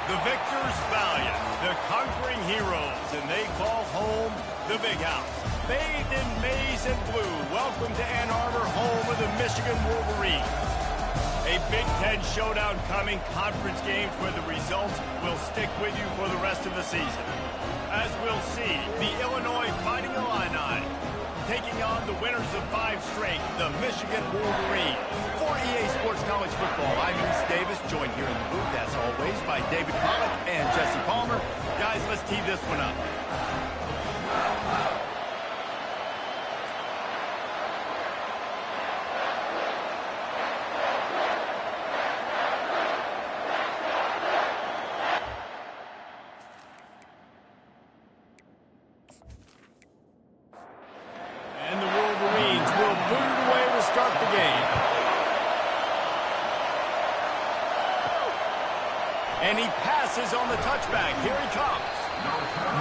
The victors valiant, the conquering heroes, and they call home the Big House. Bathed in maize and blue, welcome to Ann Arbor, home of the Michigan Wolverines. A Big Ten showdown coming, conference games where the results will stick with you for the rest of the season. As we'll see, the Illinois Fighting Illini taking on the winners of 5 straight, the Michigan Wolverines. For EA Sports College Football, I'm East Davis, joined here in the booth, as always, by David Pollack and Jesse Palmer. Guys, let's tee this one up. And he passes on the touchback. Here he comes.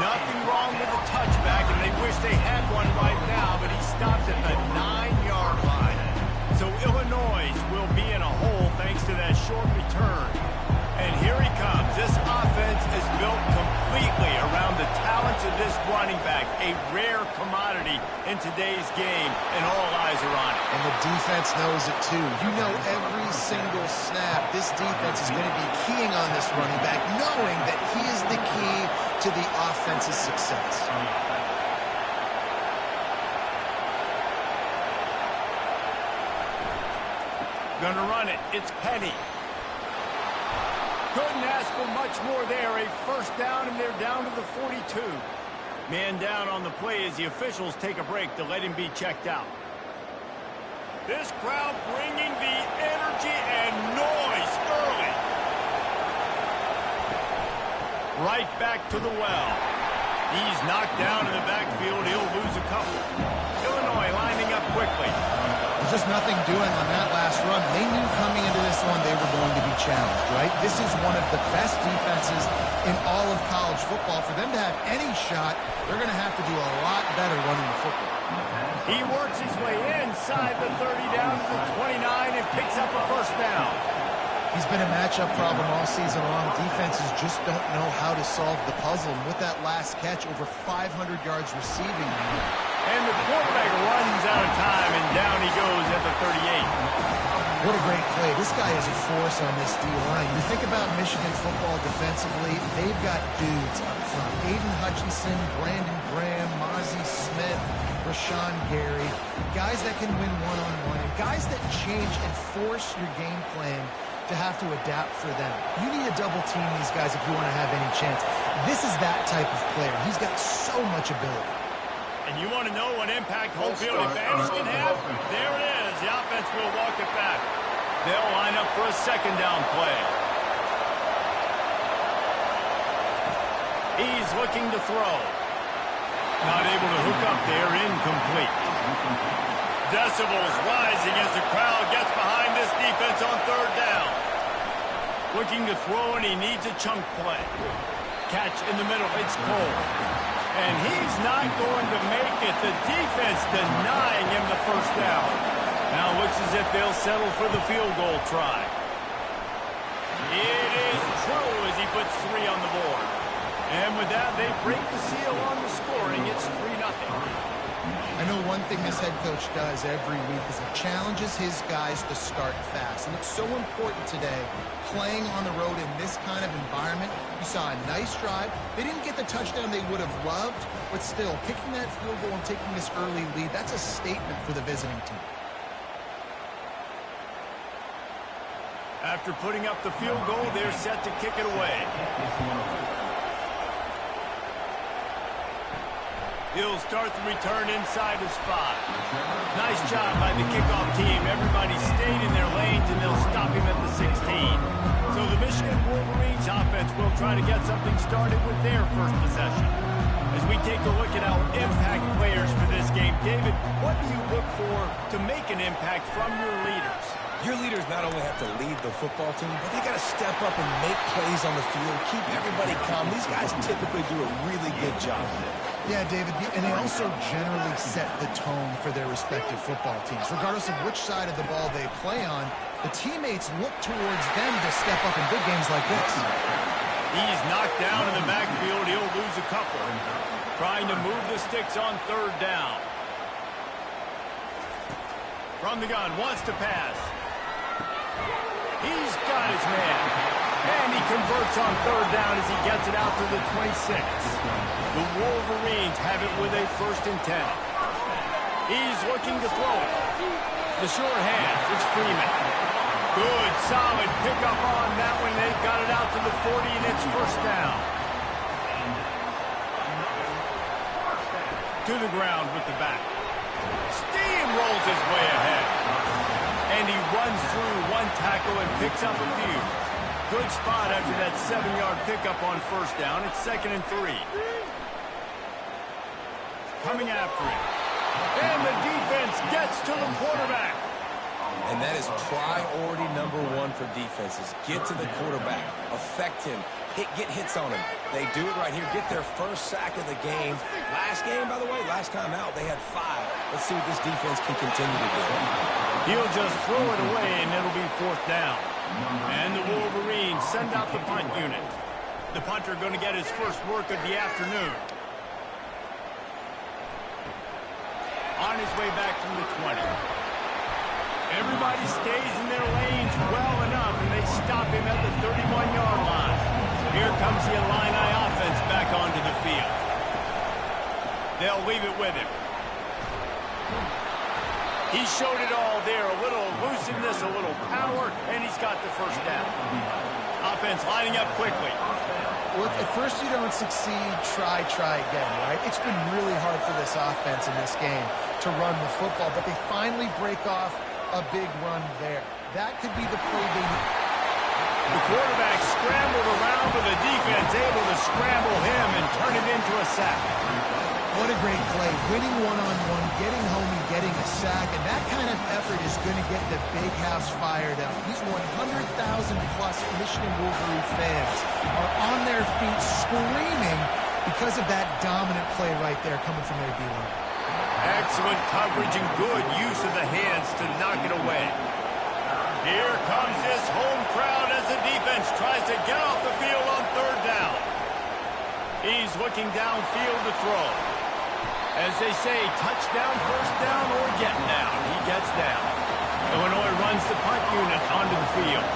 Nothing wrong with the touchback, and they wish they had one right now, but he stopped at the 9-yard line. So Illinois will be in a hole thanks to that short return. And here he comes. This offense is built completely around the talents of this running back, a rare commodity in today's game, and all eyes are on it. And the defense knows it too. You know every single snap, this defense is going to be keying on this running back, knowing that he is the key to the offense's success. Gonna run it. It's Penny. Couldn't ask for much more there. A first down, and they're down to the 42. Man down on the play as the officials take a break to let him be checked out. This crowd bringing the energy and noise early. Right back to the well. He's knocked down in the backfield. He'll lose a couple. Illinois lining up quickly. There's just nothing doing on that last run. They knew coming into this one they were going to be challenged, right? This is one of the best defenses in all of college football. For them to have any shot, they're going to have to do a lot better running the football. He works his way inside the 30 down to the 29 and picks up a first down. He's been a matchup problem all season long. Defenses just don't know how to solve the puzzle. And with that last catch, over 500 yards receiving. And the quarterback runs out of time, and down he goes at the 38. What a great play. This guy is a force on this D-line. You think about Michigan football defensively, they've got dudes up front. Aiden Hutchinson, Brandon Graham, Mozzie Smith, Rashawn Gary. Guys that can win one-on-one, and guys that change and force your game plan to have to adapt for them. You need to double team these guys if you want to have any chance. This is that type of player. He's got so much ability. And you want to know what impact home field advantage can have? There it is. The offense will walk it back. They'll line up for a second down play. He's looking to throw. Not able to hook up there. Incomplete. Decibels rising as the crowd gets behind this defense on third down. Looking to throw, and he needs a chunk play. Catch in the middle. It's Cole. And he's not going to make it. The defense denying him the first down. Now looks as if they'll settle for the field goal try. It is true as he puts 3 on the board. And with that, they break the seal on the scoring. It's 3-0. I know one thing this head coach does every week is he challenges his guys to start fast. And it's so important today, playing on the road in this kind of environment. You saw a nice drive. They didn't get the touchdown they would have loved, but still, kicking that field goal and taking this early lead, that's a statement for the visiting team. After putting up the field goal, they're set to kick it away. He'll start the return inside his 5. Nice job by the kickoff team. Everybody stayed in their lanes, and they'll stop him at the 16. So the Michigan Wolverines offense will try to get something started with their first possession. As we take a look at our impact players for this game, David, what do you look for to make an impact from your leaders? Your leaders not only have to lead the football team, but they got to step up and make plays on the field, keep everybody calm. These guys typically do a really good job of it. Yeah, David, and they also generally set the tone for their respective football teams. Regardless of which side of the ball they play on, the teammates look towards them to step up in big games like this. He's knocked down in the backfield. He'll lose a couple. Trying to move the sticks on third down. From the gun, wants to pass. He's got his man. And he converts on third down as he gets it out to the 26. The Wolverines have it with a 1st and 10. He's looking to throw it. The short hands, it's Freeman. Good, solid pickup on that one. They've got it out to the 40, and it's 1st down. To the ground with the back. Steamrolls his way ahead. And he runs through one tackle and picks up a few. Good spot after that 7-yard pickup on 1st down. It's 2nd and 3. Coming after it. And the defense gets to the quarterback. And that is priority number 1 for defenses. Get to the quarterback. Affect him. Get hits on him. They do it right here. Get their 1st sack of the game. Last game, by the way, last time out, they had 5. Let's see what this defense can continue to do. He'll just throw it away, and it'll be 4th down. And the Wolverines send out the punt unit. The punter going to get his first work of the afternoon. On his way back from the 20. Everybody stays in their lanes well enough, and they stop him at the 31-yard line. Here comes the Illini offense back onto the field. They'll leave it with him. He showed it all there. A little elusiveness, a little power, and he's got the 1st down. Offense lining up quickly. Well, if at first you don't succeed, try again, right? It's been really hard for this offense in this game to run the football, but they finally break off a big run there. That could be the play they need. The quarterback scrambled around, but the defense able to scramble him and turn it into a sack. What a great play. Winning one-on-one, getting home and getting a sack, and that kind of effort is going to get the big house fired up. These 100,000-plus Michigan Wolverine fans are on their feet screaming because of that dominant play right there coming from their D-line. Excellent coverage and good use of the hands to knock it away. Here comes this home crowd as the defense tries to get off the field on 3rd down. He's looking downfield to throw. As they say, touchdown, 1st down, or get down. He gets down. Illinois runs the punt unit onto the field.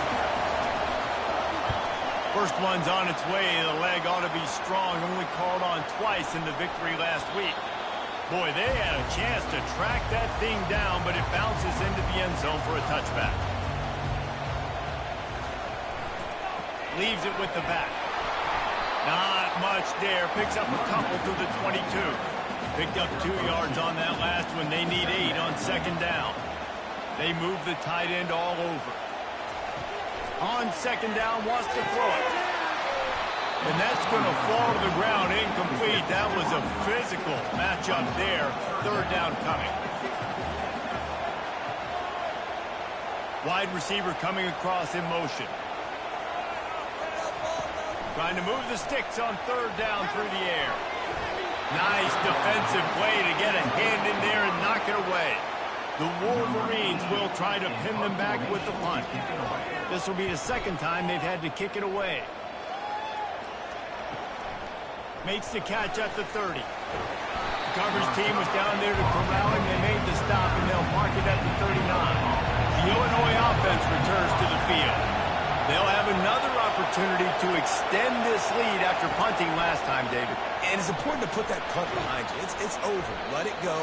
First one's on its way. The leg ought to be strong. Only called on twice in the victory last week. Boy, they had a chance to track that thing down, but it bounces into the end zone for a touchback. Leaves it with the back. Not much there. Picks up a couple to the 22. Picked up 2 yards on that last one. They need 8 on 2nd down. They move the tight end all over. On 2nd down, wants to throw it. And that's going to fall to the ground incomplete. That was a physical matchup there. 3rd down coming. Wide receiver coming across in motion. Trying to move the sticks on 3rd down through the air. Nice defensive play to get a hand in there and knock it away. The Wolverines will try to pin them back with the punt. This will be the 2nd time they've had to kick it away. Makes the catch at the 30. The coverage team was down there to corral him. They made the stop, and they'll mark it at the 39. The Illinois offense returns to the field. They'll have another opportunity to extend this lead after punting last time, David. And it's important to put that punt behind you. It's over. Let it go.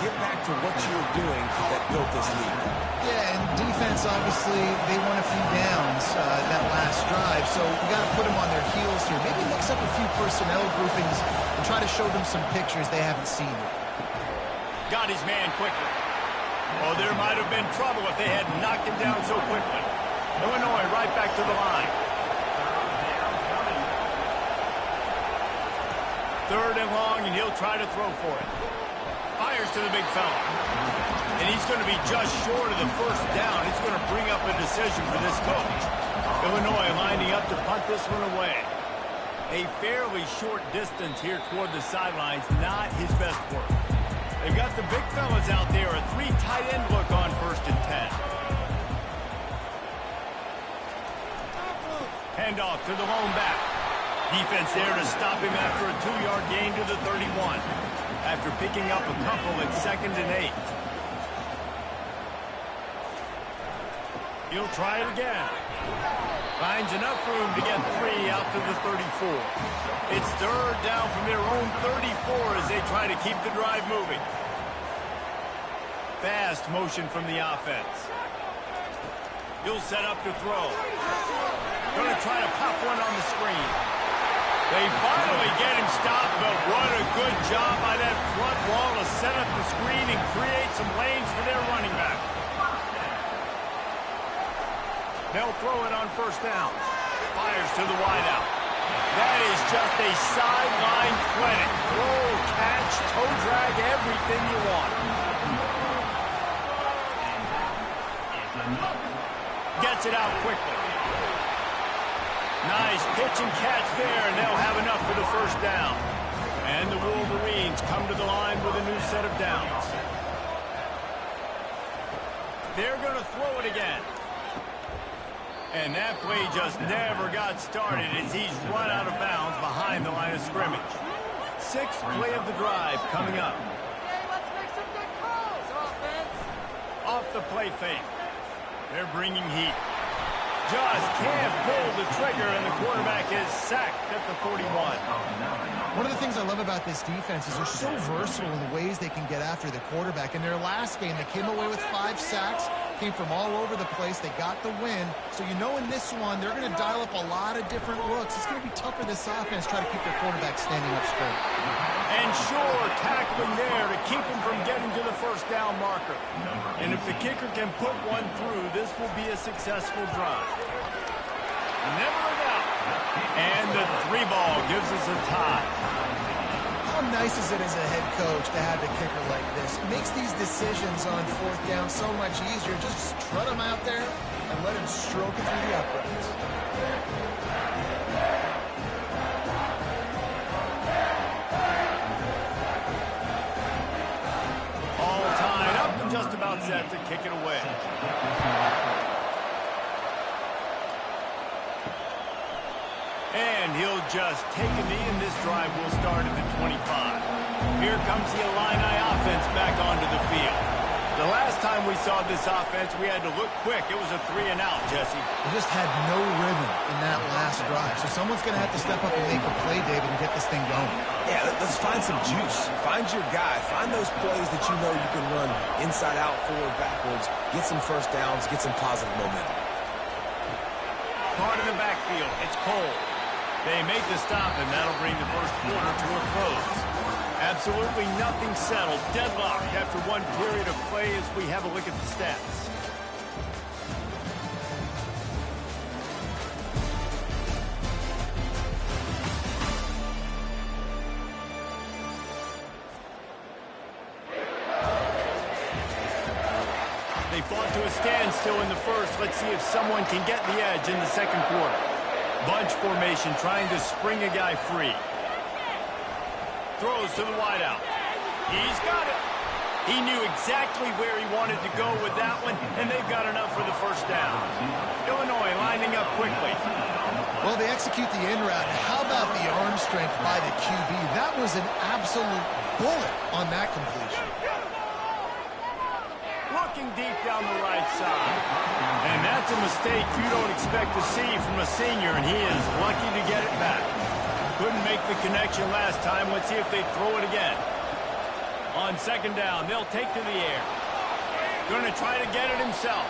Get back to what you were doing that built this lead. Yeah, and defense, obviously, they won a few downs that last drive, so you got to put them on their heels here. Maybe mix up a few personnel groupings and try to show them some pictures they haven't seen yet. Got his man quickly. Oh, there might have been trouble if they had knocked him down so quickly. Illinois right back to the line. 3rd and long, and he'll try to throw for it. Fires to the big fella. And he's going to be just short of the 1st down. It's going to bring up a decision for this coach. Illinois lining up to punt this one away. A fairly short distance here toward the sidelines, not his best work. They've got the big fellas out there, a 3 tight end look on 1st and 10. Handoff to the lone back. Defense there to stop him after a 2-yard gain to the 31. After picking up a couple at 2nd and 8. He'll try it again. Finds enough room to get 3 out to the 34. It's 3rd down from their own 34 as they try to keep the drive moving. Fast motion from the offense. He'll set up to throw. Going to try to pop one on the screen. They finally get him stopped, but what a good job by that front wall to set up the screen and create some lanes for their running back. They'll throw it on 1st down. Fires to the wideout. That is just a sideline clinic. Throw, catch, toe drag, everything you want. Gets it out quickly. Nice pitch and catch there, and they'll have enough for the 1st down. And the Wolverines come to the line with a new set of downs. They're going to throw it again. And that play just never got started as he's run out of bounds behind the line of scrimmage. 6th play of the drive coming up. Okay, let's make some good calls, offense. Off the play fake. They're bringing heat. Just can't pull the trigger, and the quarterback is sacked at the 41. One of the things I love about this defense is they're so versatile in the ways they can get after the quarterback. In their last game, they came away with 5 sacks, came from all over the place. They got the win. So you know in this one, they're going to dial up a lot of different looks. It's going to be tough for this offense to try to keep their quarterback standing up straight. And sure, tackling there to keep him from getting to the 1st down marker. And if the kicker can put one through, this will be a successful drive. Never a doubt. And the 3 ball gives us a tie. How nice is it as a head coach to have a kicker like this? It makes these decisions on 4th down so much easier. Just trot him out there and let him stroke it through the uprights. All tied up and just about set to kick it away. And he'll just take a knee, and this drive will start at the 25. Here comes the Illini offense back onto the field. The last time we saw this offense, we had to look quick. It was a 3-and-out, Jesse. They just had no rhythm in that last drive. So someone's going to have to step up and make a play, David, and get this thing going. Yeah, let's find some juice. Find your guy. Find those plays that you know you can run inside out, forward, backwards. Get some 1st downs. Get some positive momentum. Caught in the backfield. It's Cole. They make the stop, and that'll bring the 1st quarter to a close. Absolutely nothing settled. Deadlocked after one period of play as we have a look at the stats. They fought to a standstill in the 1st. Let's see if someone can get the edge in the 2nd quarter. Bunch formation trying to spring a guy free. Throws to the wideout. He's got it. He knew exactly where he wanted to go with that one, and they've got enough for the 1st down. Illinois lining up quickly. Well, they execute the in route. How about the arm strength by the QB? That was an absolute bullet on that completion. Looking deep down the right side. And that's a mistake you don't expect to see from a senior, and he is lucky to get it back. Couldn't make the connection last time. Let's see if they throw it again. On 2nd down, they'll take to the air. Going to try to get it himself.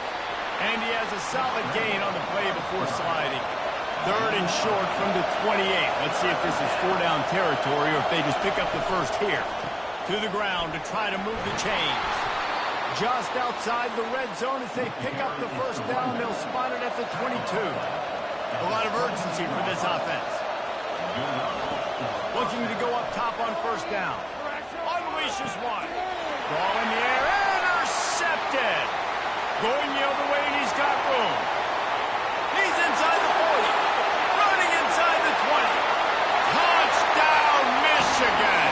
And he has a solid gain on the play before sliding. 3rd and short from the 28. Let's see if this is 4-down territory or if they just pick up the 1st here. To the ground to try to move the chains. Just outside the red zone as they pick up the 1st down. They'll spot it at the 22. A lot of urgency for this offense. Looking to go up top on 1st down. Unleashes one. Ball in the air. Intercepted. Going the other way, and he's got room. He's inside the 40. Running inside the 20. Touchdown, Michigan.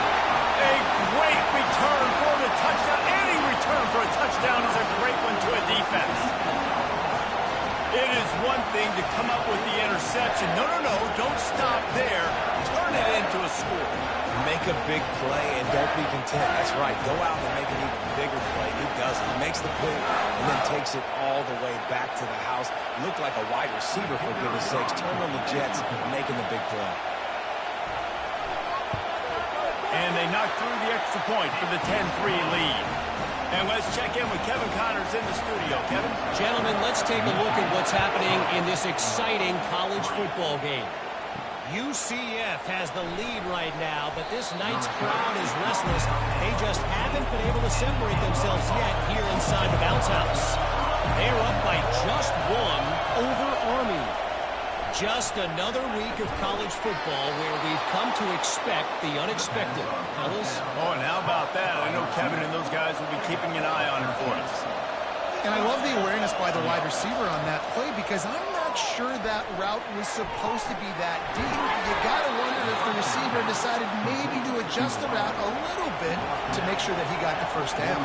A great return for the touchdown. Any return for a touchdown is a great one to a defense. It is one thing to come up with the interception. No, don't stop there. score. Make a big play and don't be content. That's right. Go out and make an even bigger play. He does it. He makes the pick and then takes it all the way back to the house. Looked like a wide receiver, for goodness sakes. Turned on the Jets, making the big play. And they knock through the extra point for the 10-3 lead. And let's check in with Kevin Connors in the studio. Kevin? Gentlemen, let's take a look at what's happening in this exciting college football game. UCF has the lead right now, but this night's crowd is restless. They just haven't been able to separate themselves yet here inside the bounce house. They're up by just one over Army. Just another week of college football where we've come to expect the unexpected. Fellas? Oh, and how about that? I know Kevin and those guys will be keeping an eye on it for us. And I love the awareness by the wide receiver on that play because I'm not sure that route was supposed to be that deep. You got to wonder if the receiver decided maybe to adjust the route a little bit to make sure that he got the first down.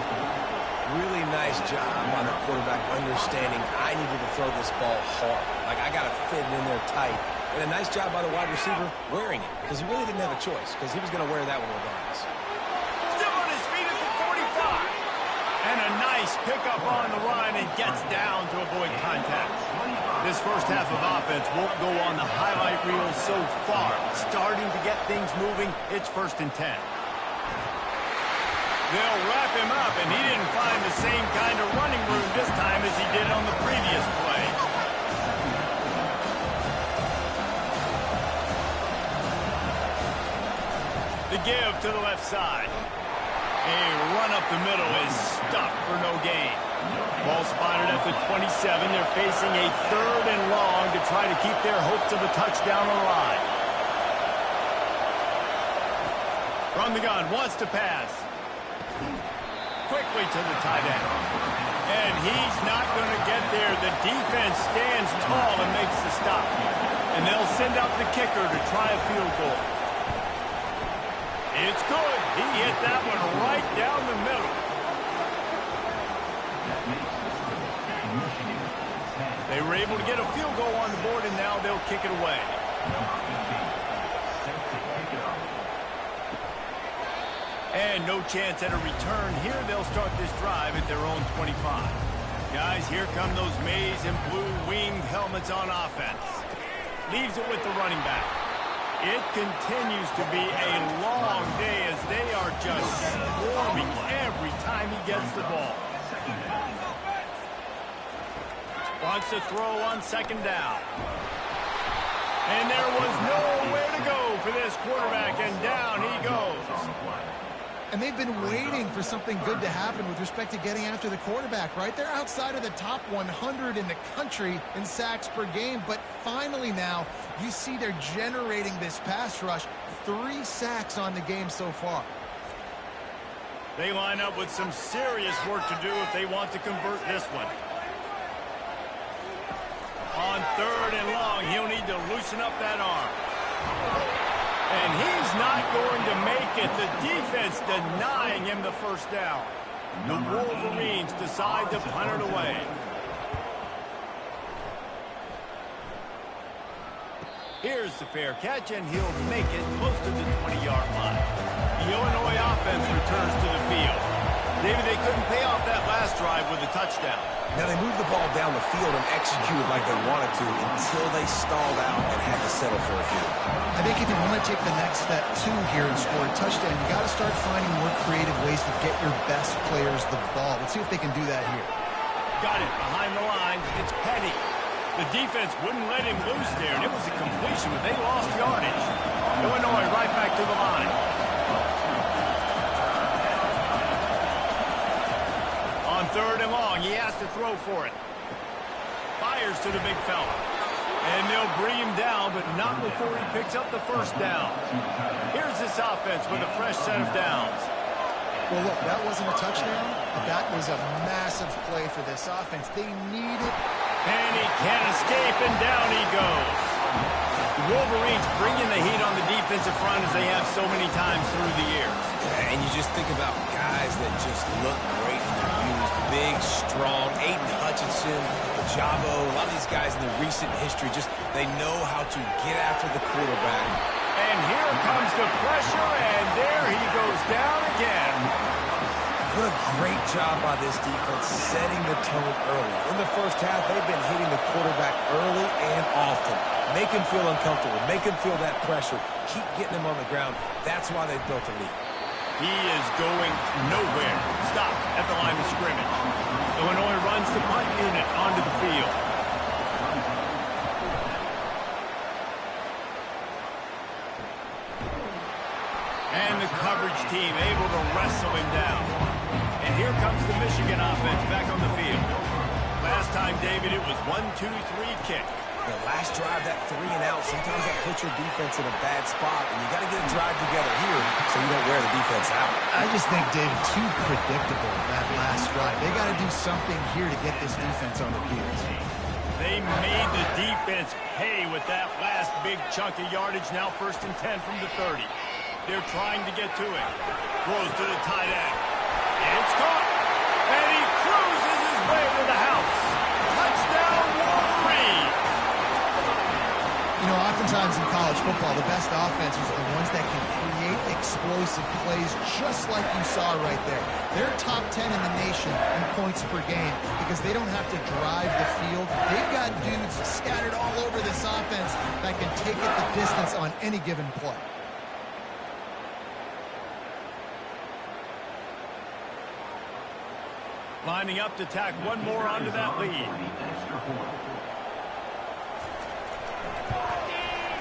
Really nice job by the quarterback understanding I needed to throw this ball hard. Like, I got to fit it in there tight. And a nice job by the wide receiver wearing it because he really didn't have a choice because he was going to wear that one regardless. Still on his feet at the 45. And a nice pickup on the line and gets down to avoid contact. This first half of offense won't go on the highlight reel so far. Starting to get things moving. It's 1st and 10. They'll wrap him up, and he didn't find the same kind of running room this time as he did on the previous play. The give to the left side. A run up the middle is stuffed for no gain. Ball spotted at the 27. They're facing a 3rd and long to try to keep their hopes of a touchdown alive. From the gun, wants to pass. Quickly to the tight end. And he's not going to get there. The defense stands tall and makes the stop. And they'll send out the kicker to try a field goal. It's good. He hit that one right down the middle. They were able to get a field goal on the board, and now they'll kick it away. And no chance at a return here. They'll start this drive at their own 25. Guys, here come those maize and blue winged helmets on offense. Leaves it with the running back. It continues to be a long day as they are just swarming every time he gets the ball. Wants to throw on 2nd down. And there was nowhere to go for this quarterback, and down he goes. And they've been waiting for something good to happen with respect to getting after the quarterback, right? They're outside of the top 100 in the country in sacks per game, but finally now you see they're generating this pass rush. 3 sacks on the game so far. They line up with some serious work to do if they want to convert this one. On 3rd and long, he'll need to loosen up that arm. And he's not going to make it. The defense denying him the first down. The Wolverines decide to punt it away. Here's the fair catch, and he'll make it close to the 20-yard line. The Illinois offense returns to the field. David, they couldn't pay off that last drive with a touchdown. Now, they moved the ball down the field and executed like they wanted to until they stalled out and had to settle for a field. I think if you want to take the next step, too, here and score a touchdown, you got to start finding more creative ways to get your best players the ball. Let's see if they can do that here. Got it behind the line. It's Petty. The defense wouldn't let him loose there, and it was a completion, but they lost yardage. Illinois right back to the line. On 3rd and long, he has to throw for it. Fires to the big fella. And they'll bring him down, but not before he picks up the first down. Here's this offense with a fresh set of downs. Well, look, that wasn't a touchdown, but that was a massive play for this offense. They need it. And he can't escape, and down he goes. The Wolverines bringing the heat on the defensive front as they have so many times through the years. And you just think about guys that just look great when they're used. Big, strong, Aiden Hutchinson, Jabo, a lot of these guys in the recent history, just they know how to get after the quarterback. And here comes the pressure, and there he goes down again. What a great job by this defense setting the tone early. In the first half, they've been hitting the quarterback early and often. Make him feel uncomfortable. Make him feel that pressure. Keep getting him on the ground. That's why they've built a lead. He is going nowhere. Stop at the line of scrimmage. Illinois runs the punt unit onto the field. And the coverage team able to wrestle him down. And here comes the Michigan offense back on the field. Last time, David, it was 1-2-3 kick. The last drive, that 3 and out, sometimes that puts your defense in a bad spot, and you got to get a drive together here so you don't wear the defense out. I just think, David, too predictable that last drive. They got to do something here to get this defense on the field. They made the defense pay with that last big chunk of yardage. Now 1st and 10 from the 30. They're trying to get to it. Throws to the tight end. And it's caught. And he cruises his way to the house. Touchdown, Wolverine. You know, oftentimes in college football, the best offenses are the ones that can create explosive plays just like you saw right there. They're top 10 in the nation in points per game because they don't have to drive the field. They've got dudes scattered all over this offense that can take it the distance on any given play. Lining up to tack one more onto that lead.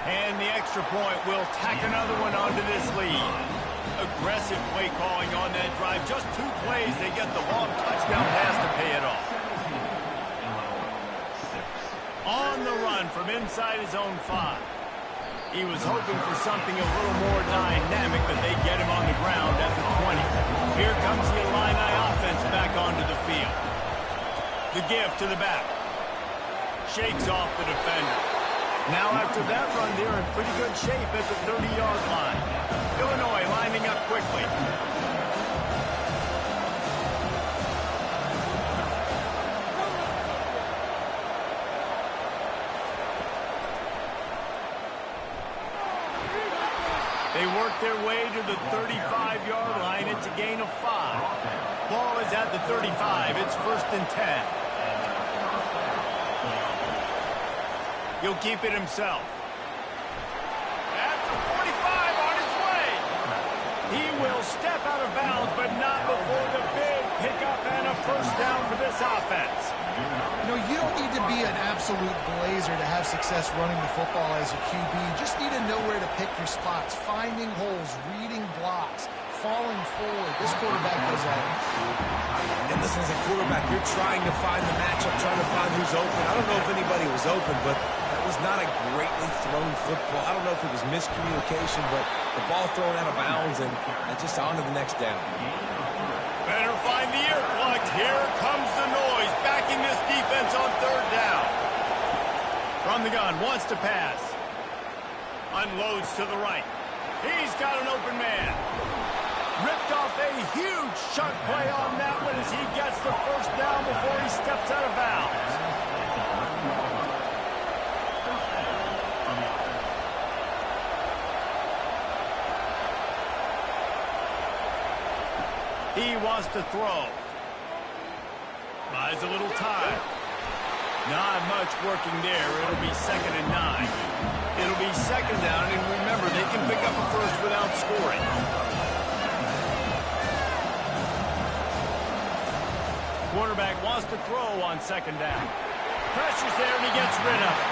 And the extra point will tack another one onto this lead. Aggressive play calling on that drive. Just 2 plays, they get the long touchdown pass to pay it off. On the run from inside his own 5. He was hoping for something a little more dynamic, but they get him on the ground at the 20. Here comes the Illini offense back onto the field. The give to the back. Shakes off the defender. Now after that run, they're in pretty good shape at the 30-yard line. Illinois lining up quickly. They work their way to the 35-yard line. It's a gain of 5. Ball is at the 35. It's 1st and 10. He'll keep it himself. At the 45 on his way. He will step out of bounds, but not before the big pickup and a 1st down for this offense. You know, you don't need to be an absolute blazer to have success running the football as a QB. You just need to know where to pick your spots, finding holes, reading blocks, falling forward. This quarterback does all this. And listen, as a quarterback, you're trying to find the matchup, trying to find who's open. I don't know if anybody was open, but that was not a greatly thrown football. I don't know if it was miscommunication, but the ball thrown out of bounds and just on to the next down. Better find the earplugs. Here comes the noise, backing this defense on 3rd down. From the gun, wants to pass. Unloads to the right. He's got an open man. Ripped off a huge chunk play on that one as he gets the 1st down before he steps out of bounds. He wants to throw. Buys a little time. Not much working there. It'll be 2nd and 9. It'll be 2nd down, and remember, they can pick up a 1st without scoring. Quarterback wants to throw on 2nd down. Pressure's there, and he gets rid of it.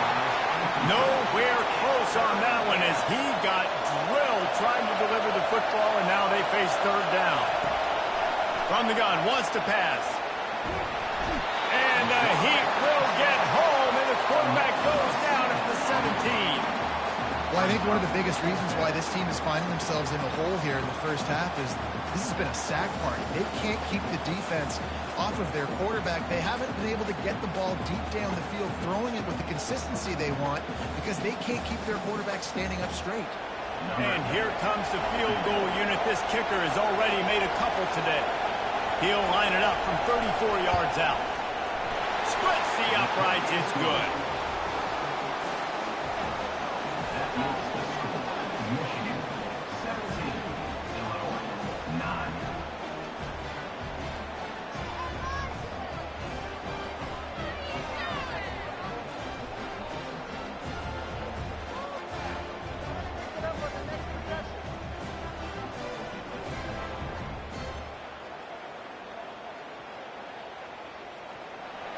Nowhere close on that one as he got drilled trying to deliver the football, and now they face 3rd down. From the gun, wants to pass. And the Heat will get home, and the quarterback goes down at the 17. Well, I think one of the biggest reasons why this team is finding themselves in the hole here in the first half is this has been a sack party. They can't keep the defense off of their quarterback. They haven't been able to get the ball deep down the field, throwing it with the consistency they want because they can't keep their quarterback standing up straight. And here comes the field goal unit. This kicker has already made a couple today. He'll line it up from 34 yards out. Splits the uprights. It's good.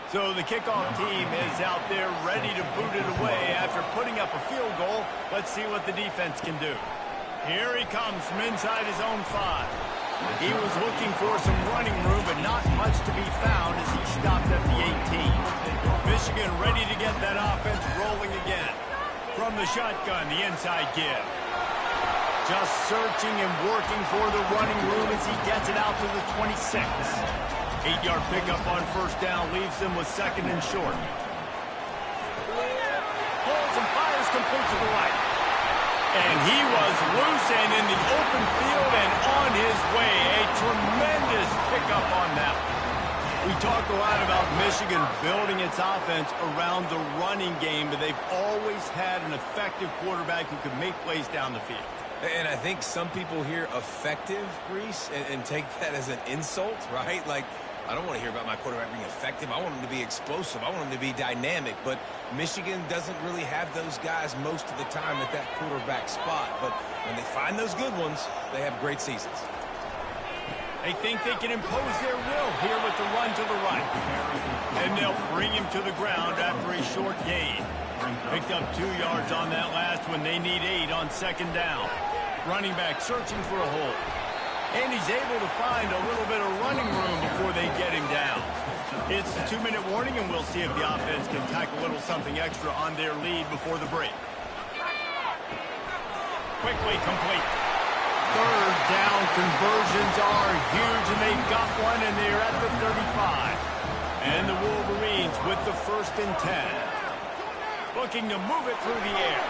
So the kickoff team is out there ready to boot it away after putting up a field goal. Let's see what the defense can do. Here he comes from inside his own 5. He was looking for some running room, but not much to be found as he stopped at the 18. Michigan ready to get that offense rolling again. From the shotgun, the inside give. Just searching and working for the running room as he gets it out to the 26. 8-yard pickup on first down leaves them with second and short. Pulls and fires complete to the right. And he was loose and in the open field and on his way. A tremendous pickup on that one. We talk a lot about Michigan building its offense around the running game, but they've always had an effective quarterback who could make plays down the field. And I think some people hear effective, Reese, and take that as an insult, right? Like, I don't want to hear about my quarterback being effective. I want him to be explosive. I want him to be dynamic. But Michigan doesn't really have those guys most of the time at that quarterback spot. But when they find those good ones, they have great seasons. They think they can impose their will here with the run to the right. And they'll bring him to the ground after a short gain. Picked up 2 yards on that last one. They need 8 on second down. Running back searching for a hole. And he's able to find a little bit of running room before they get him down. It's a 2-minute warning, and we'll see if the offense can tack a little something extra on their lead before the break. Quickly complete. Third down conversions are huge, and they've got one, and they're at the 35. And the Wolverines with the 1st and 10. Looking to move it through the air.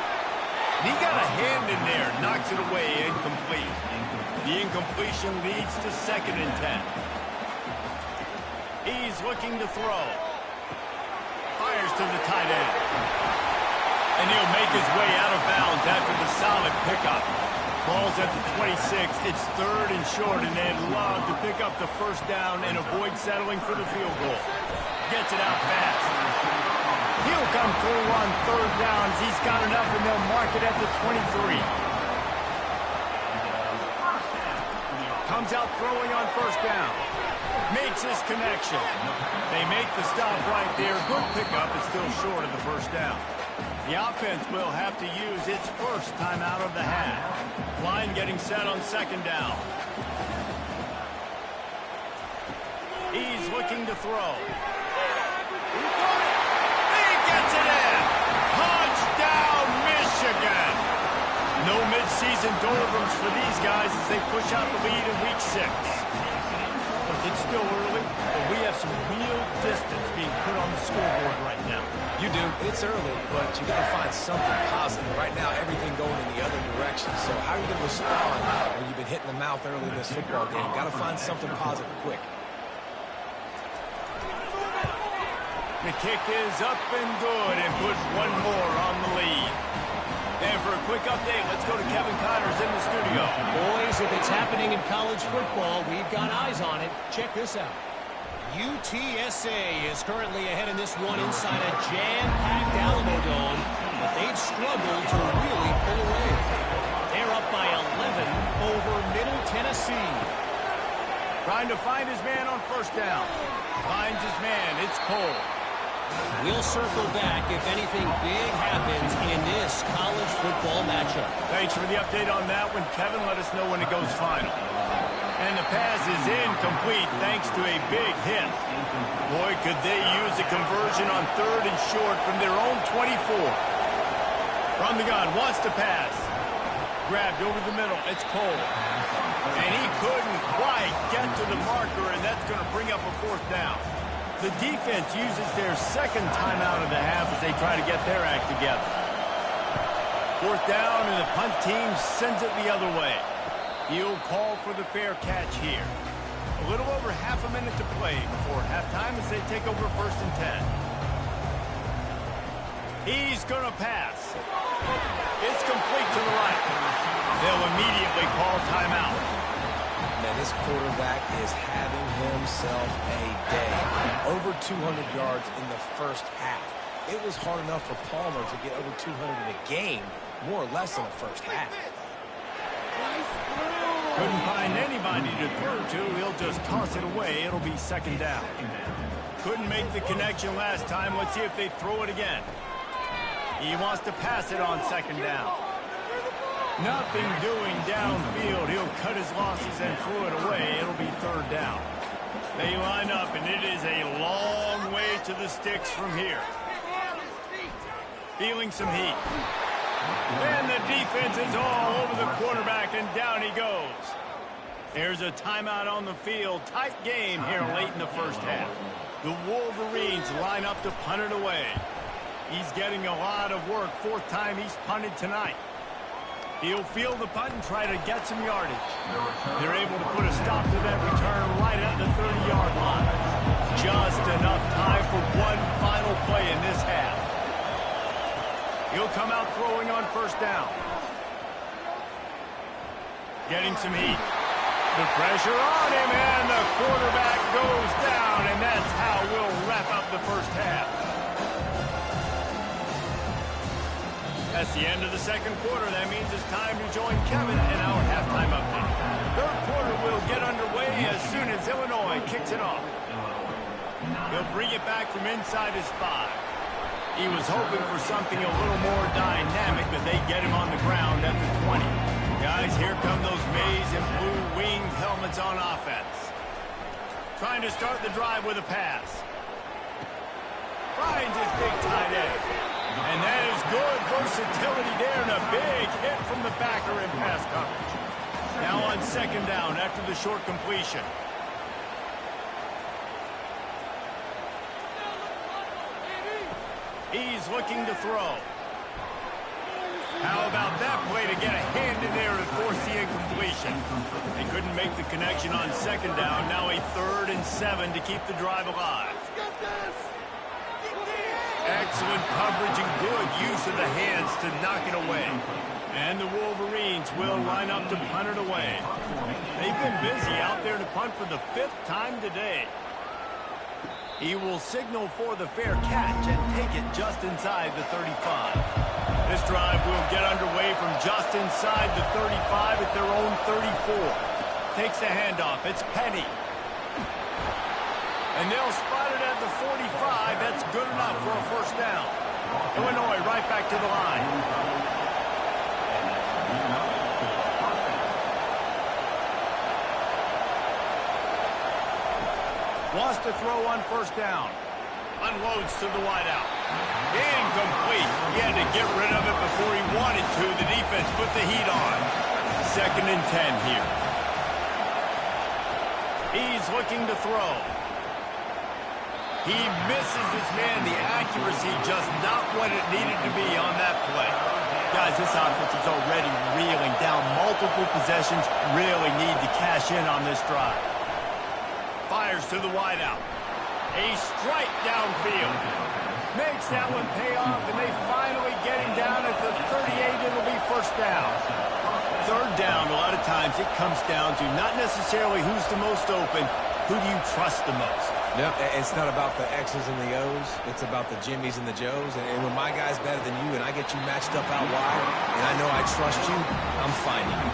And he got a hand in there, knocks it away, incomplete. The incompletion leads to 2nd and 10. He's looking to throw. Fires to the tight end. And he'll make his way out of bounds after the solid pickup. Ball's at the 26. It's 3rd and short, and they'd love to pick up the 1st down and avoid settling for the field goal. Gets it out fast. He'll come through on 3rd down. He's got enough, and they'll mark it at the 23. Comes out throwing on 1st down. Makes his connection. They make the stop right there. Good pickup, but still short of the 1st down. The offense will have to use its first timeout of the half. Line getting set on 2nd down. He's looking to throw. He gets it in. Touchdown, Michigan. No midseason doldrums for these guys as they push out the lead in week 6. Look, it's still early, but we have some real distance being put on the scoreboard right now. You do. It's early, but you got to find something positive. Right now, everything going in the other direction. So how are you going to respond when you've been hit in the mouth early in this football game? Got to find something positive quick. The kick is up and good and puts one more on the lead. And for a quick update, let's go to Kevin Connors in the studio. Boys, if it's happening in college football, we've got eyes on it. Check this out. UTSA is currently ahead in this one inside a jam-packed Alamodome, but they've struggled to really pull away. They're up by 11 over Middle Tennessee. Trying to find his man on 1st down. Finds his man. It's Cole. We'll circle back if anything big happens in this college football matchup. Thanks for the update on that one, Kevin. Let us know when it goes final. And the pass is incomplete thanks to a big hit. Boy, could they use a conversion on 3rd and short from their own 24. From the gun, wants to pass. Grabbed over the middle. It's Cole. And he couldn't quite get to the marker, and that's going to bring up a 4th down. The defense uses their 2nd timeout of the half as they try to get their act together. 4th down, and the punt team sends it the other way. He'll call for the fair catch here. A little over half a minute to play before halftime as they take over 1st and 10. He's going to pass. It's complete to the right. They'll immediately call timeout. Man, this quarterback is having himself a day. Over 200 yards in the 1st half. It was hard enough for Palmer to get over 200 in a game, more or less in the 1st half. Couldn't find anybody to throw to. He'll just toss it away. It'll be 2nd down. Couldn't make the connection last time. Let's see if they throw it again. He wants to pass it on second down. Nothing doing downfield. He'll cut his losses and throw it away. It'll be third down. They line up, and it is a long way to the sticks from here. Feeling some heat. And the defense is all over the quarterback, and down he goes. There's a timeout on the field. Tight game here late in the first half. The Wolverines line up to punt it away. He's getting a lot of work. Fourth time he's punted tonight. He'll field the punt and try to get some yardage. They're able to put a stop to that return right at the 30-yard line. Just enough time for one final play in this half. He'll come out throwing on first down. Getting some heat. The pressure on him, and the quarterback goes down, and that's how we'll wrap up the first half. That's the end of the second quarter. That means it's time to join Kevin in our halftime update. Third quarter will get underway as soon as Illinois kicks it off. He'll bring it back from inside his 5. He was hoping for something a little more dynamic, but they get him on the ground at the 20. Guys, here come those maize and blue winged helmets on offense. Trying to start the drive with a pass. Finds his big tight end. And that is good versatility there, and a big hit from the backer in pass coverage. Now on second down after the short completion. He's looking to throw. How about that play to get a hand in there and force the incompletion? They couldn't make the connection on second down. Now a 3rd and 7 to keep the drive alive. Excellent coverage and good use of the hands to knock it away. And the Wolverines will line up to punt it away. They've been busy out there to punt for the 5th time today. He will signal for the fair catch and take it just inside the 35. This drive will get underway from just inside the 35 at their own 34. Takes the handoff. It's Penny. And they'll spot it at the 45. That's good enough for a first down. Illinois right back to the line. Wants to throw on first down. Unloads to the wideout. Incomplete. He had to get rid of it before he wanted to. The defense put the heat on. 2nd and 10 here. He's looking to throw. He misses his man. The accuracy just not what it needed to be on that play. Guys, this offense is already reeling down multiple possessions. Really need to cash in on this drive. Fires to the wideout. A strike downfield. Makes that one pay off, and they finally get him down at the 38. It'll be first down. Third down, a lot of times it comes down to not necessarily who's the most open, who do you trust the most? Yep, it's not about the X's and the O's. It's about the Jimmys and the Joes. And when my guy's better than you and I get you matched up out wide, and I know I trust you, I'm finding you.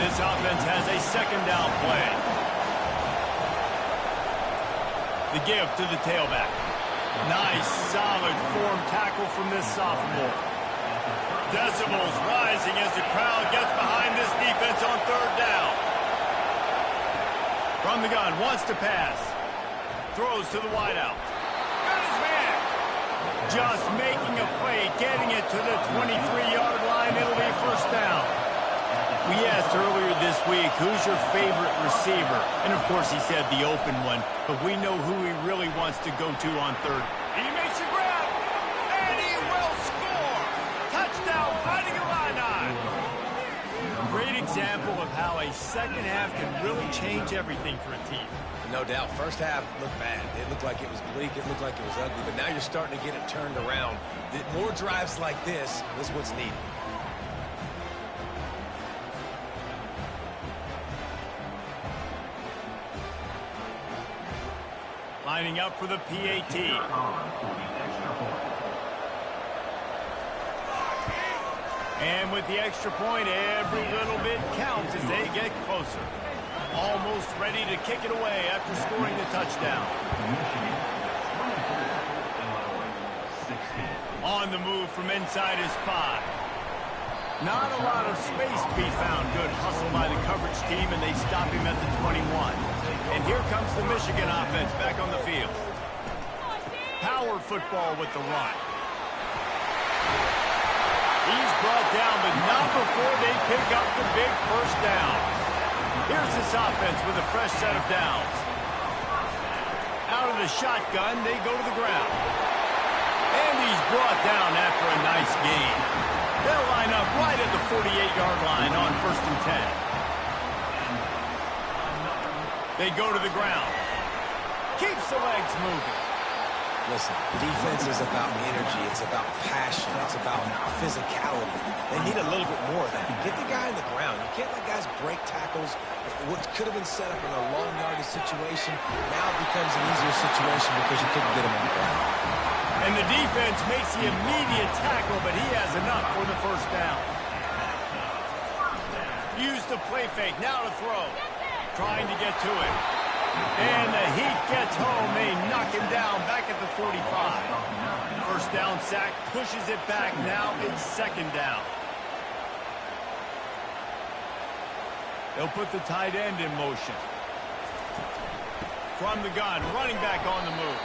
This offense has a second down play. The give to the tailback. Nice, solid form tackle from this sophomore. Decibels rising as the crowd gets behind this defense on third down. From the gun, wants to pass. Throws to the wideout. Got his man. Just making a play, getting it to the 23-yard line. It'll be first down. We asked earlier this week, who's your favorite receiver? And, of course, he said the open one. But we know who he really wants to go to on third. He makes a grab, and he will score. Touchdown, Fighting Illini. Great example of how a second half can really change everything for a team. No doubt. First half looked bad. It looked like it was bleak. It looked like it was ugly. But now you're starting to get it turned around. More drives like this is what's needed. Lining up for the PAT. And with the extra point, every little bit counts as they get closer. Almost ready to kick it away after scoring the touchdown. On the move from inside his 5. Not a lot of space to be found. Good hustle by the coverage team, and they stop him at the 21. And here comes the Michigan offense back on the field. Power football with the run. He's brought down, but not before they pick up the big first down. Here's this offense with a fresh set of downs. Out of the shotgun, they go to the ground. And he's brought down after a nice gain. They'll line up right at the 48-yard line on 1st and 10. They go to the ground. Keeps the legs moving. Listen, the defense is about energy. It's about passion. It's about physicality. They need a little bit more of that. Get the guy in the ground. You can't let guys break tackles. What could have been set up in a long yardage situation now becomes an easier situation because you couldn't get him on the ground. And the defense makes the immediate tackle, but he has enough for the first down. Use the play fake. Now to throw. Trying to get to it. And the heat gets home. They knock him down back at the 45. First down sack, pushes it back. Now it's 2nd down. They'll put the tight end in motion. From the gun, running back on the move.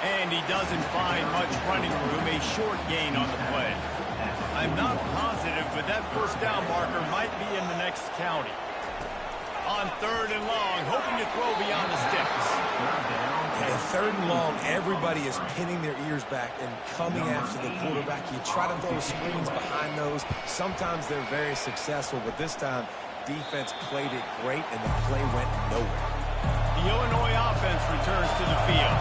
And he doesn't find much running room. A short gain on the play. I'm not positive, but that first down marker might be in the next county. On 3rd and long, hoping to throw beyond the sticks. And 3rd and long, everybody is pinning their ears back and coming after the quarterback. You try to throw screens behind those. Sometimes they're very successful, but this time, defense played it great, and the play went nowhere. The Illinois offense returns to the field.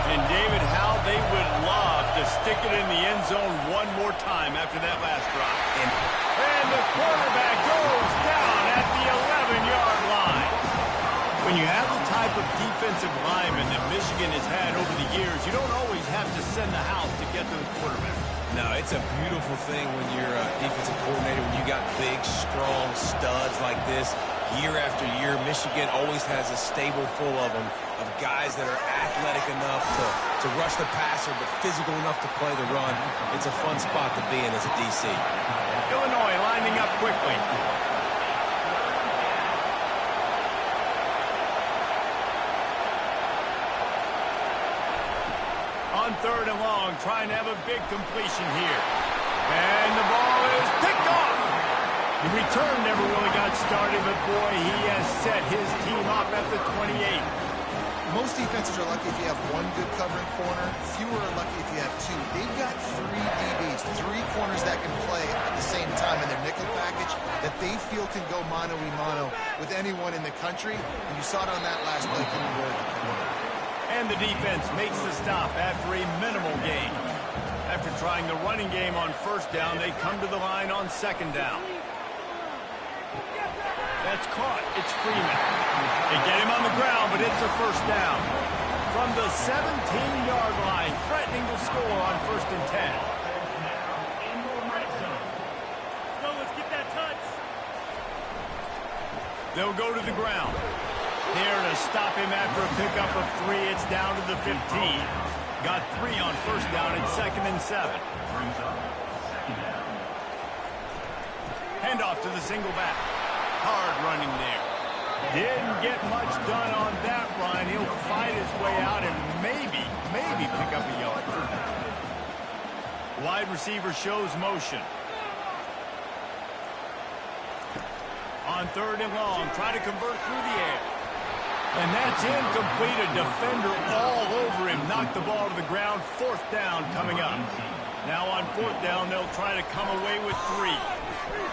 And David, how they would love to stick it in the end zone one more time after that last drive. And the quarterback goes down at the 11-yard line. When you have the type of defensive lineman that Michigan has had over the years, you don't always have to send the house to get to the quarterback. No, it's a beautiful thing when you're a defensive coordinator, when you got big, strong studs like this. Year after year, Michigan always has a stable full of them, of guys that are athletic enough to rush the passer, but physical enough to play the run. It's a fun spot to be in as a DC. Illinois lining up quickly. On 3rd and long, trying to have a big completion here. And the ball is picked off. The return never really got started, but boy, he has set his team up at the 28. Most defenses are lucky if you have one good covering corner. Fewer are lucky if you have 2. They've got 3 DBs, 3 corners that can play at the same time in their nickel package that they feel can go mano-a-mano with anyone in the country. And you saw it on that last play coming forward. And the defense makes the stop after a minimal gain. After trying the running game on 1st down, they come to the line on 2nd down. That's caught. It's Freeman. They get him on the ground, but it's a 1st down. From the 17-yard line, threatening to score on 1st and 10. Let's get that touch. They'll go to the ground. Here to stop him after a pickup of 3. It's down to the 15. Got 3 on 1st down. It's 2nd and 7. Handoff to the single back. Hard running there. Didn't get much done on that run. He'll fight his way out and maybe pick up a yard. Wide receiver shows motion. On 3rd and long, try to convert through the air. And that's incomplete. A defender all over him. Knocked the ball to the ground. 4th down coming up. Now on 4th down, they'll try to come away with 3.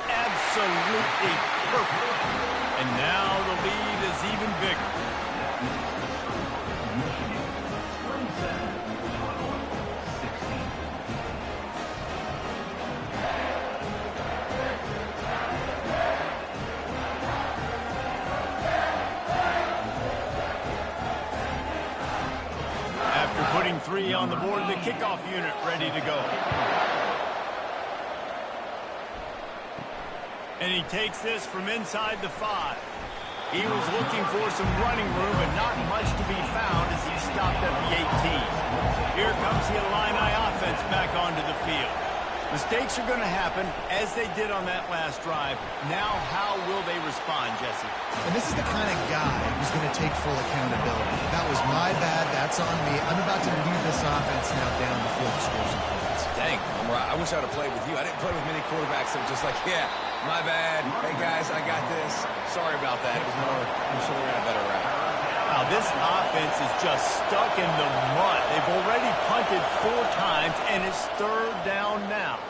Absolutely perfect. And now the lead is even bigger. After putting 3 on the board, the kickoff unit ready to go. And he takes this from inside the 5. He was looking for some running room, but not much to be found as he stopped at the 18. Here comes the Illini offense back onto the field. Mistakes are going to happen, as they did on that last drive. Now, how will they respond, Jesse? And this is the kind of guy who's going to take full accountability. That was my bad. That's on me. I'm about to lead this offense now down the field to score some points. Dang, I wish I would have played with you. I didn't play with many quarterbacks that were just like, yeah, my bad. Hey, guys, I got this. Sorry about that. It was more, I'm sure we ran a better route. Wow, this offense is just stuck in the mud. They've already punted 4 times, and it's 3rd down now.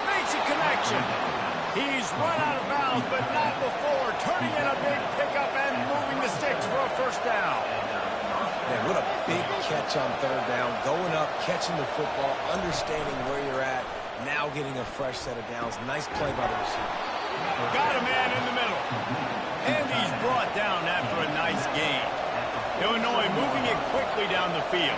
Makes a connection. He's run out of bounds, but not before. Turning in a big pickup and moving the sticks for a 1st down. Man, what a big catch on 3rd down. Going up, catching the football, understanding where you're at, now getting a fresh set of downs. Nice play by the receiver. Got a man in the middle. And he's brought down after a nice gain. Illinois moving it quickly down the field.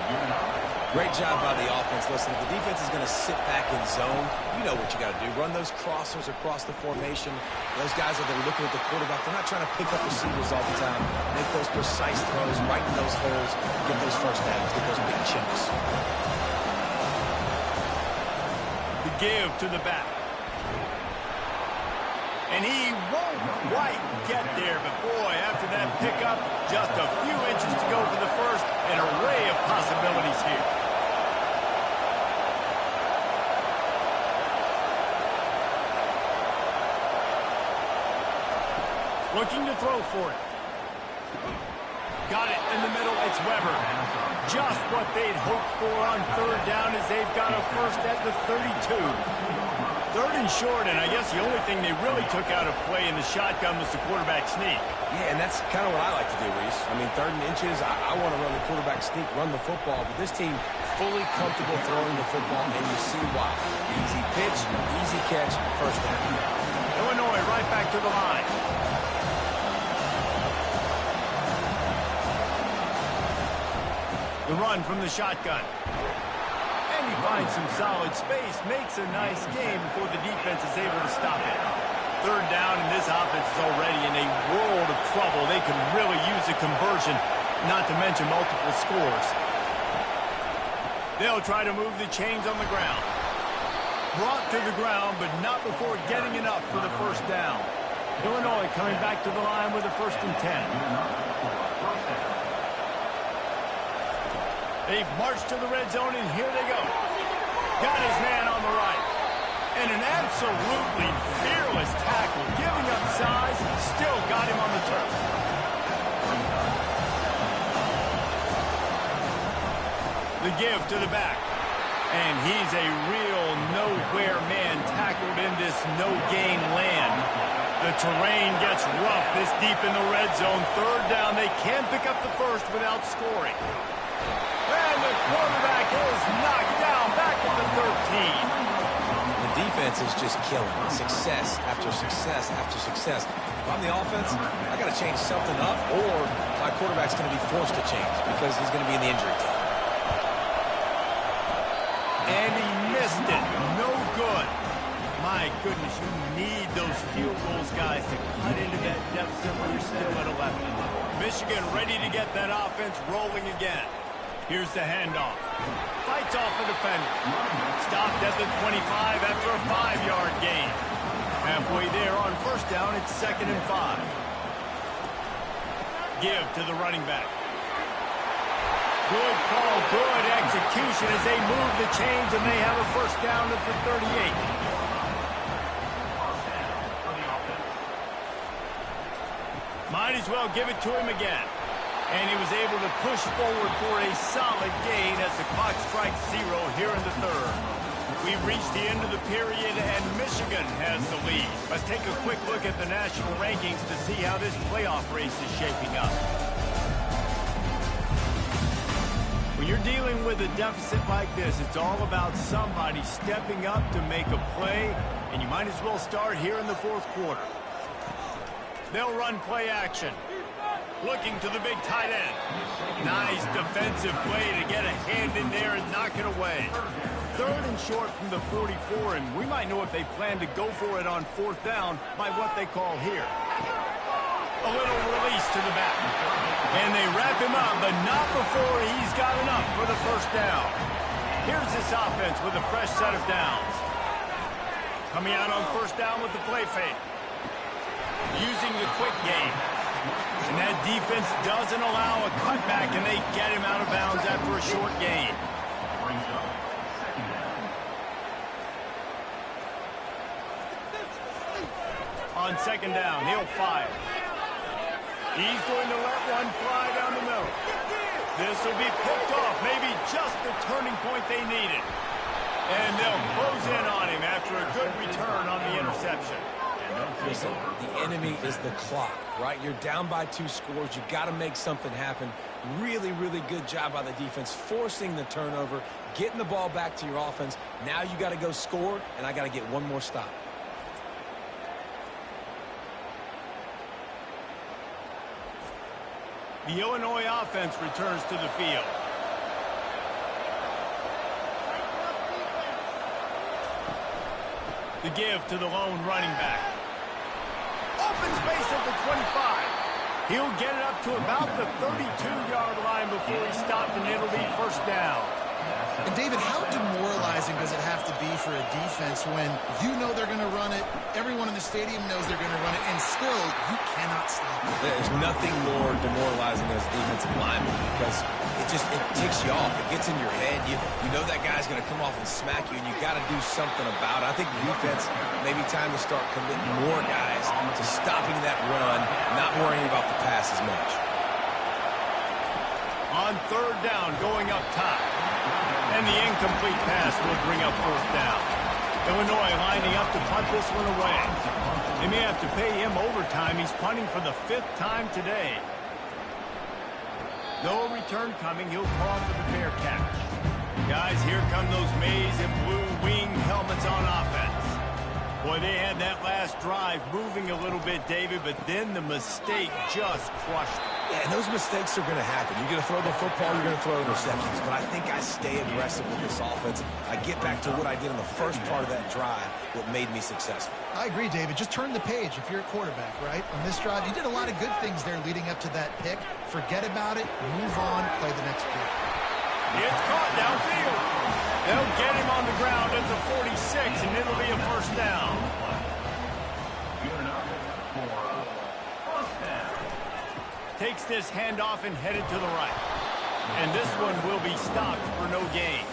Great job by the offense. Listen, if the defense is going to sit back in zone, you know what you got to do. Run those crossers across the formation. Those guys are there looking at the quarterback. They're not trying to pick up receivers all the time. Make those precise throws, right in those holes, get those 1st downs, get those big chunks. The give to the back. And he won't quite get there, but boy, after that pickup, just a few inches to go for the 1st. An array of possibilities here. Looking to throw for it. Got it in the middle. It's Weber. Just what they'd hoped for on 3rd down as they've got a 1st at the 32. 3rd and short, and I guess the only thing they really took out of play in the shotgun was the quarterback sneak. Yeah, and that's kind of what I like to do, Reese. I mean, 3rd and inches, I want to run the quarterback sneak, run the football, but this team fully comfortable throwing the football, and you see why. Easy pitch, easy catch, 1st down. Illinois right back to the line. The run from the shotgun. And he finds some solid space, makes a nice game before the defense is able to stop it. 3rd down, and this offense is already in a world of trouble. They can really use a conversion, not to mention multiple scores. They'll try to move the chains on the ground. Brought to the ground, but not before getting enough for the 1st down. Illinois coming back to the line with a 1st and 10. They've marched to the red zone, and here they go. Got his man on the right. And an absolutely fearless tackle, giving up size, still got him on the turf. The give to the back. And he's a real nowhere man tackled in this no-gain land. The terrain gets rough this deep in the red zone. 3rd down, they can pick up the 1st without scoring. And the quarterback is knocked down back at the 13. The defense is just killing. Success after success after success. If I'm the offense, I got to change something up, or my quarterback's going to be forced to change because he's going to be in the injury time. And he missed it. No good. My goodness, you need those field goals, guys, to cut into that deficit when you're still at 11. Michigan ready to get that offense rolling again. Here's the handoff. Fights off a defender. Stopped at the 25 after a 5-yard gain. Halfway there on 1st down, it's 2nd and 5. Give to the running back. Good call, good execution as they move the chains, and they have a 1st down at the 38. Might as well give it to him again. And he was able to push forward for a solid gain as the clock strikes 0 here in the 3rd. We've reached the end of the period, and Michigan has the lead. Let's take a quick look at the national rankings to see how this playoff race is shaping up. When you're dealing with a deficit like this, it's all about somebody stepping up to make a play, and you might as well start here in the 4th quarter. They'll run play action. Looking to the big tight end. Nice defensive play to get a hand in there and knock it away. 3rd and short from the 44, and we might know if they plan to go for it on 4th down by what they call here. A little release to the back. And they wrap him up, but not before he's got enough for the first down. Here's this offense with a fresh set of downs. Coming out on first down with the play fake. Using the quick game. And that defense doesn't allow a cutback, and they get him out of bounds after a short gain. On second down, he'll fire. He's going to let one fly down the middle. This will be picked off, maybe just the turning point they needed. And they'll close in on him after a good return on the interception. Listen, the enemy is the clock, right? You're down by 2 scores. You got to make something happen. Really, really good job by the defense, forcing the turnover, getting the ball back to your offense. Now you got to go score, and I got to get one more stop. The Illinois offense returns to the field. The give to the lone running back. Open space at the 25. He'll get it up to about the 32-yard line before he's stopped, and it'll be first down. And, David, how demoralizing does it have to be for a defense when you know they're going to run it, everyone in the stadium knows they're going to run it, and still you cannot stop it? There's nothing more demoralizing as a defensive lineman because it ticks you off. It gets in your head. You know that guy's going to come off and smack you, and you got to do something about it. I think the defense maybe time to start committing more guys to stopping that run, not worrying about the pass as much. On third down, going up top. And the incomplete pass will bring up fourth down. Illinois lining up to punt this one away. They may have to pay him overtime. He's punting for the 5th time today. No return coming. He'll call for the fair catch. Guys, here come those maize and blue wing helmets on offense. Boy, they had that last drive moving a little bit, David, but then the mistake just crushed them. Yeah, and those mistakes are going to happen. You're going to throw the football, you're going to throw interceptions. But I think I stay aggressive with this offense. I get back to what I did in the first part of that drive, what made me successful. I agree, David. Just turn the page if you're a quarterback, right? On this drive, you did a lot of good things there leading up to that pick. Forget about it, move on, play the next play. It's caught downfield. They'll get him on the ground at the 46, and it'll be a first down. Takes this handoff and headed to the right. And this one will be stopped for no gain.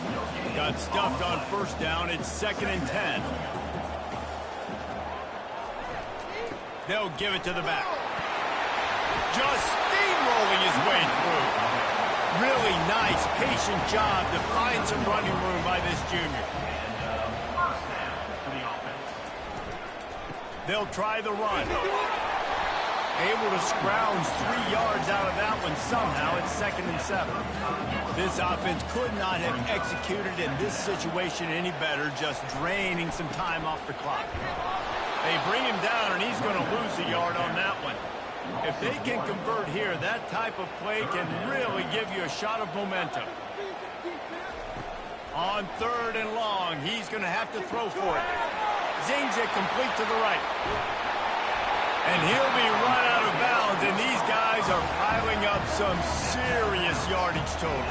Got stuffed on first down. It's 2nd and 10. They'll give it to the back. Just steamrolling his way through. Really nice, patient job to find some running room by this junior. They'll try the run. Able to scrounge 3 yards out of that one somehow. It's 2nd and 7. This offense could not have executed in this situation any better, just draining some time off the clock. They bring him down, and he's going to lose a yard on that one. If they can convert here, that type of play can really give you a shot of momentum. On 3rd and long, he's going to have to throw for it. Zings it complete to the right. And he'll be run out of bounds, and these guys are piling up some serious yardage total.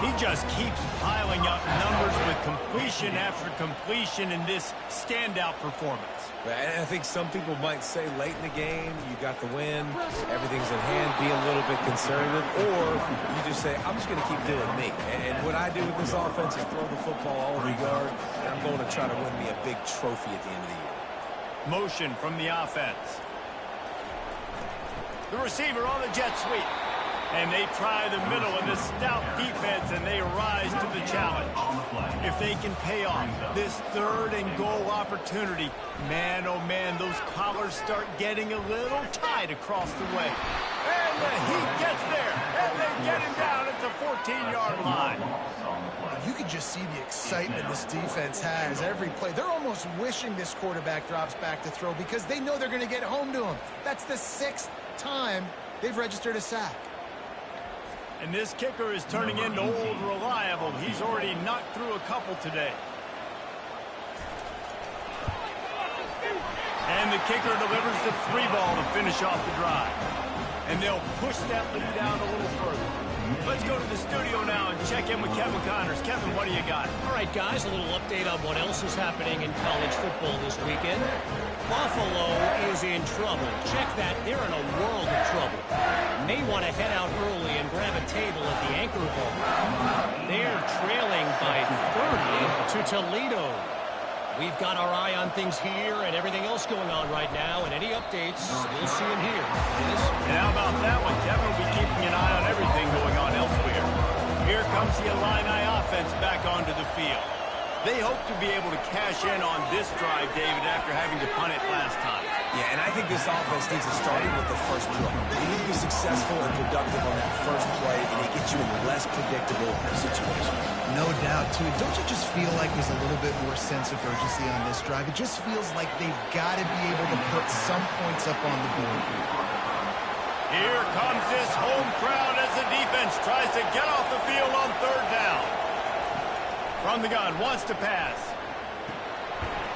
He just keeps piling up numbers with completion after completion in this standout performance. And I think some people might say late in the game, you got the win, everything's in hand, be a little bit conservative, or you just say, I'm just going to keep doing me. And what I do with this offense is throw the football all over the yard, and I'm going to try to win me a big trophy at the end of the year. Motion from the offense. The receiver on the jet sweep. And they try the middle of the stout defense, and they rise to the challenge. If they can pay off this 3rd and goal opportunity, man, oh man, those collars start getting a little tight across the way. And the Heat gets there, and they get him down at the 14-yard line. You can just see the excitement this defense has every play. They're almost wishing this quarterback drops back to throw because they know they're going to get home to him. That's the 6th time they've registered a sack. And this kicker is turning into old reliable. He's already knocked through a couple today. And the kicker delivers the 3 ball to finish off the drive. And they'll push that lead out a little further. Let's go to the studio now and check in with Kevin Connors. Kevin, what do you got? All right, guys, a little update on what else is happening in college football this weekend. Buffalo is in trouble. Check that. They're in a world of trouble. May want to head out early and grab a table at the Anchor Bowl. They're trailing by 30 to Toledo. We've got our eye on things here and everything else going on right now, and any updates, we'll see them here. Dennis? And how about that one? Kevin will be keeping an eye on everything going on elsewhere. Here comes the Illini offense back onto the field. They hope to be able to cash in on this drive, David, after having to punt it last time. Yeah, and I think this offense needs to start with the first play. They need to be successful and productive on that first play, and they get you in less predictable situations. No doubt, too. Don't you just feel like there's a little bit more sense of urgency on this drive? It just feels like they've got to be able to put some points up on the board. Here comes this home crowd as the defense tries to get off the field on 3rd down. From the gun, wants to pass.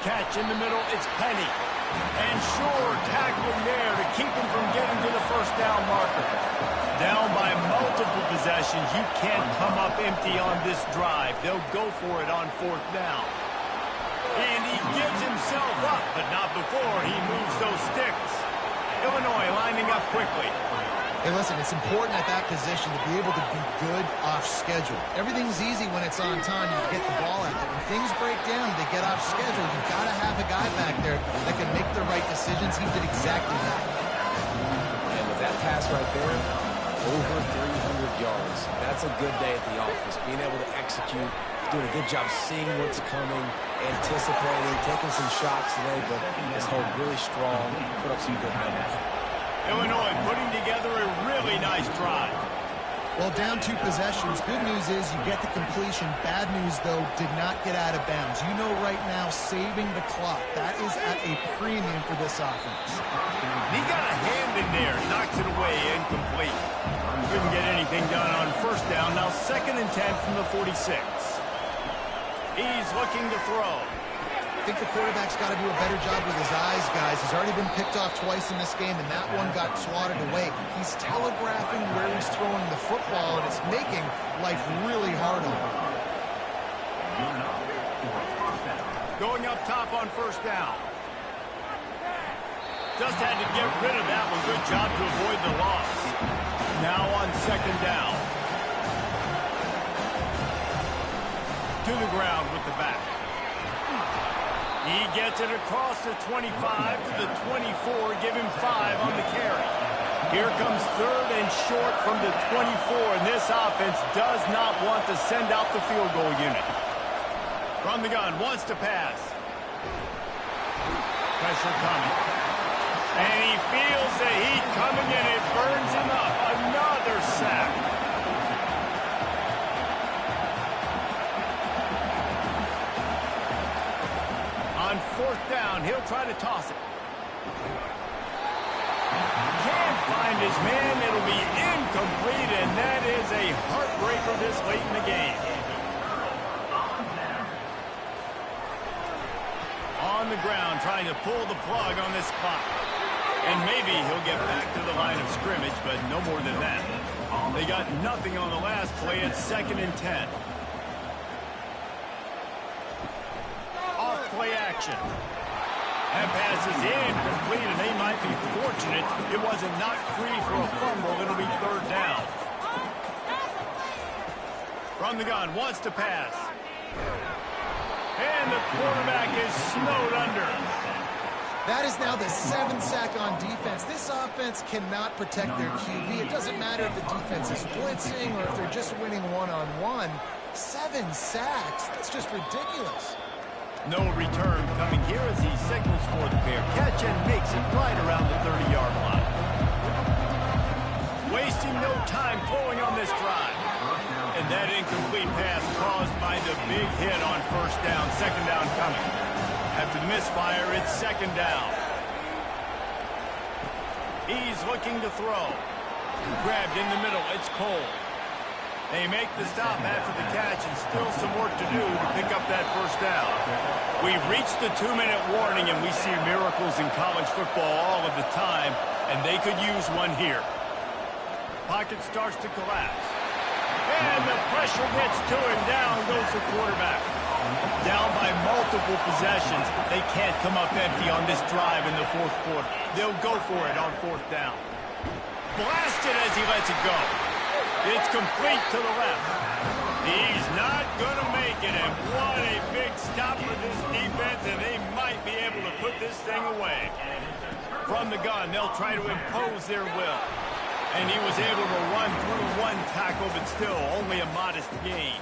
Catch in the middle, it's Penny. And Shore tackling there to keep him from getting to the 1st down marker. Down by multiple possessions, you can't come up empty on this drive. They'll go for it on 4th down. And he gives himself up, but not before he moves those sticks. Illinois lining up quickly. Hey, listen, it's important at that position to be able to be good off schedule. Everything's easy when it's on time. You get the ball out there. When things break down, they get off schedule. You've got to have a guy back there that can make the right decisions. He did exactly that. And with that pass right there, over 300 yards. That's a good day at the office. Being able to execute, doing a good job seeing what's coming, anticipating, taking some shots today, but this hold really strong, put up some good numbers. Illinois putting together a really nice drive. Well, down 2 possessions. Good news is you get the completion. Bad news, though, did not get out of bounds. You know right now, saving the clock. That is at a premium for this offense. He got a hand in there, knocks it away, incomplete. Couldn't get anything done on 1st down. Now 2nd and 10 from the 46. He's looking to throw. I think the quarterback's got to do a better job with his eyes, guys. He's already been picked off twice in this game, and that one got swatted away. He's telegraphing where he's throwing the football, and it's making life really hard on him. Going up top on 1st down. Just had to get rid of that one. Good job to avoid the loss. Now on 2nd down. To the ground with the back. He gets it across the 25 to the 24. Give him 5 on the carry. Here comes 3rd and short from the 24. And this offense does not want to send out the field goal unit. From the gun, wants to pass. Pressure coming. And he feels the heat coming and it burns him up. Another sack. On 4th down, he'll try to toss it. Can't find his man. It'll be incomplete, and that is a heartbreaker this late in the game. On the ground, trying to pull the plug on this clock. And maybe he'll get back to the line of scrimmage, but no more than that. They got nothing on the last play at 2nd and 10. Play action. That pass is incomplete, and they might be fortunate it wasn't knocked free for a fumble. It'll be 3rd down. From the gun, wants to pass. And the quarterback is snowed under. That is now the 7th sack on defense. This offense cannot protect their QB. It doesn't matter if the defense is blitzing or if they're just winning one-on-one. 7 sacks. That's just ridiculous. No return coming here as he signals for the fair catch and makes it right around the 30-yard line. Wasting no time throwing on this drive. And that incomplete pass caused by the big hit on 1st down. 2nd down coming. After the misfire, it's 2nd down. He's looking to throw. Grabbed in the middle. It's Cole. They make the stop after the catch and still some work to do to pick up that first down. We've reached the 2-minute warning, and we see miracles in college football all of the time, and they could use one here. Pocket starts to collapse. And the pressure gets to him. Down goes the quarterback. Down by multiple possessions. They can't come up empty on this drive in the fourth quarter. They'll go for it on fourth down. Blasted as he lets it go. It's complete to the left. He's not going to make it, and what a big stop for this defense, and they might be able to put this thing away. From the gun, they'll try to impose their will. And he was able to run through one tackle, but still only a modest gain.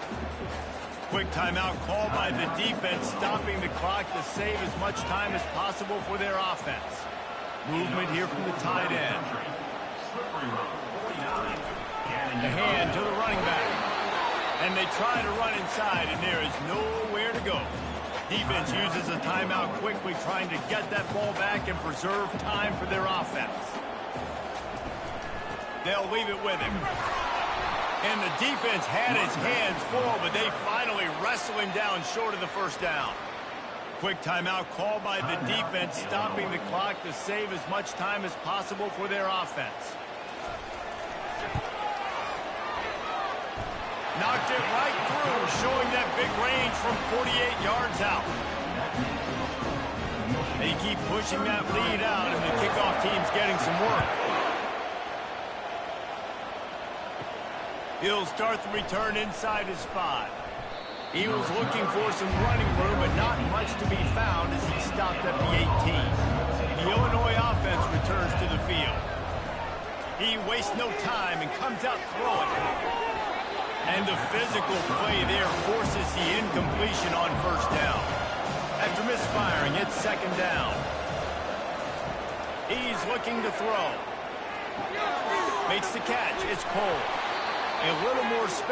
Quick timeout called by the defense, stopping the clock to save as much time as possible for their offense. Movement here from the tight end. The hand to the running back. And they try to run inside, and there is nowhere to go. Defense uses a timeout quickly, trying to get that ball back and preserve time for their offense. They'll leave it with him. And the defense had his hands full, but they finally wrestle him down short of the first down. Quick timeout called by the defense, stopping the clock to save as much time as possible for their offense. Knocked it right through, showing that big range from 48 yards out. They keep pushing that lead out, and the kickoff team's getting some work. He'll start the return inside his 5. He was looking for some running room, but not much to be found as he stopped at the 18. The Illinois offense returns to the field. He wastes no time and comes out throwing. And the physical play there forces the incompletion on first down. After misfiring, it's second down. He's looking to throw. Makes the catch. It's Cole. A little more space.